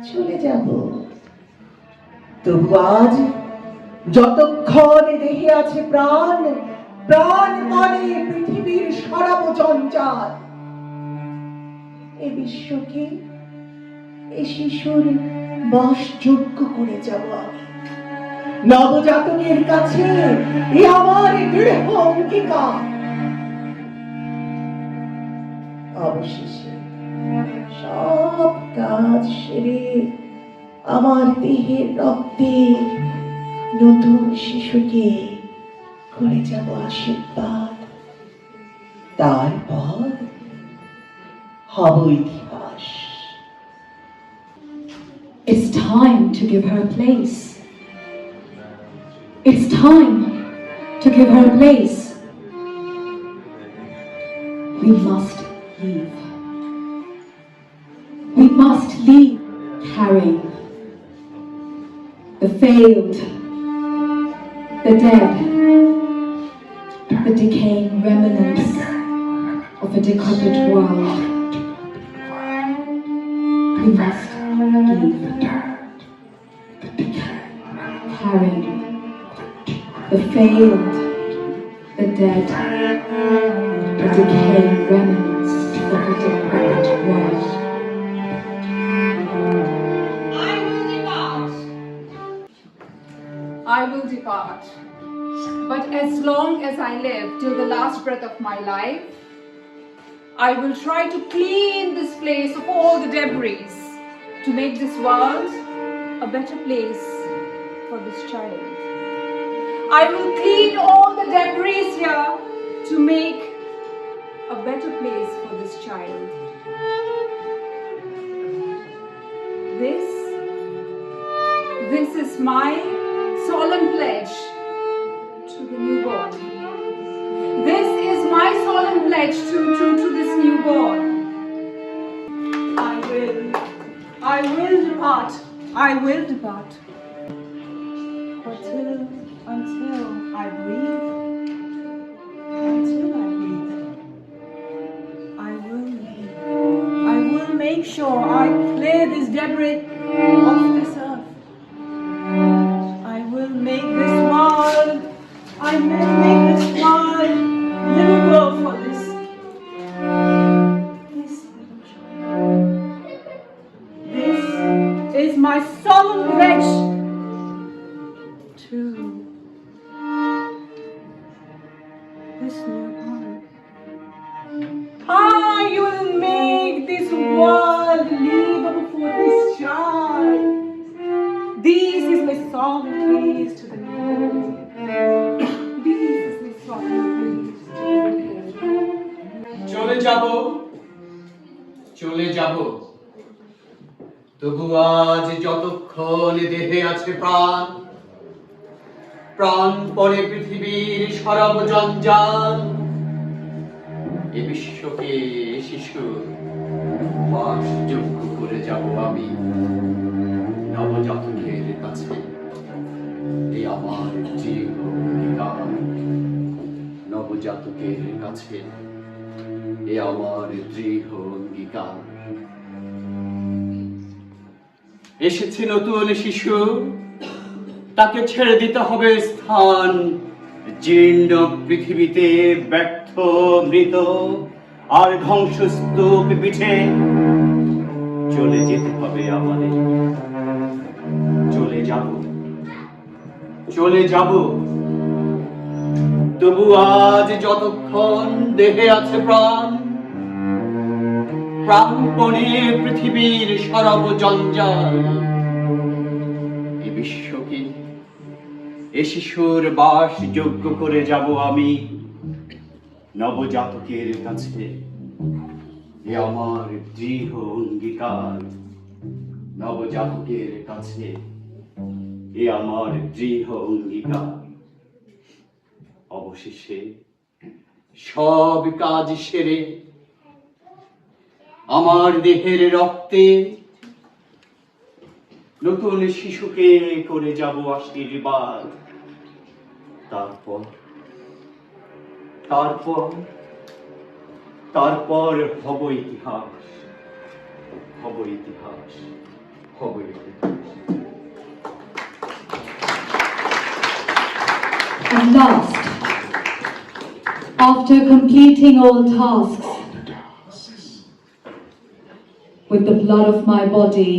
চলে যাব। তবু আজ যতক্ষণ এ দেহে আছে প্রাণ, প্রাণ মানে পৃথিবীর সরাব জঞ্জাল। এ বিশ্বকে এ শিশুর বাসযোগ্য করে যাব আমি। নবজাতকের কাছে এ আমার দৃঢ় অঙ্গীকার। অবশেষে সব কাজ সেরে আমার দেহের রক্তে নতুন শিশুকে করে যাব আশীর্বাদ। তারপর হব ইতিহাস। It's time to give her a place. It's time to give her a place. We must leave. We must leave, carrying the failed, the dead, the decaying remnants of a decrepit world. We must leave, carrying the failed, the dead, the decaying remnants of a decrepit world. I will depart. But as long as I live till the last breath of my life, I will try to clean this place of all the debris to make this world a better place for this child. I will clean all the debris here to make a better place for this child. This is my solemn pledge to the newborn. This is my solemn pledge to this newborn. I will depart. I will depart. But until I breathe, I will make sure I clear this debris off this earth. I will make this world livable for this little child. This is my solemn pledge to this newborn. I will make this world livable for this child. This is my solemn pledge to the newborn. This is my solemn pledge to the newborn. চলে যাব, তবু আজ যতক্ষণ দেহে আছে প্রাণ, প্রাণ পরে পৃথিবীর সরব জঞ্জাল। এ বিশ্বকে শিশুর বাসযোগ্য করে যাব আমি নবজাতকের কাছে। এ আমার দৃঢ় অঙ্গীকার। নবজাতকের কাছে এ আমার দৃঢ় অঙ্গীকার। এসেছে নতুন শিশু, তাকে ছেড়ে দিতে হবে স্থান। জীর্ণ পৃথিবীতে ব্যর্থ মৃত আর ধ্বংসস্তূপ পিঠে চলে যেতে হবে আমাদের। চলে যাব, তবু আজ যতক্ষণ দেহে আছে প্রাণ, প্রাণপণে পৃথিবীর সরব জঞ্জাল। এ বিশ্বকে এ শিশুর বাসযোগ্য করে যাব আমি নবজাতকের কাছে। এ আমার দৃঢ় অঙ্গীকার। নবজাতকের কাছে এ আমার দৃঢ় অঙ্গীকার। অবশেষে সব কাজ সেরে আমার দেহের রক্তে নতুন শিশুকে করে যাব আশীর্বাদ। তারপর তারপর তারপর হব ইতিহাস, হব ইতিহাস। হবই। And last, after completing all tasks with the blood of my body,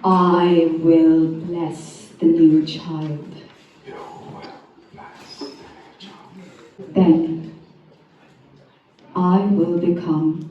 I will bless the new child. Then I will become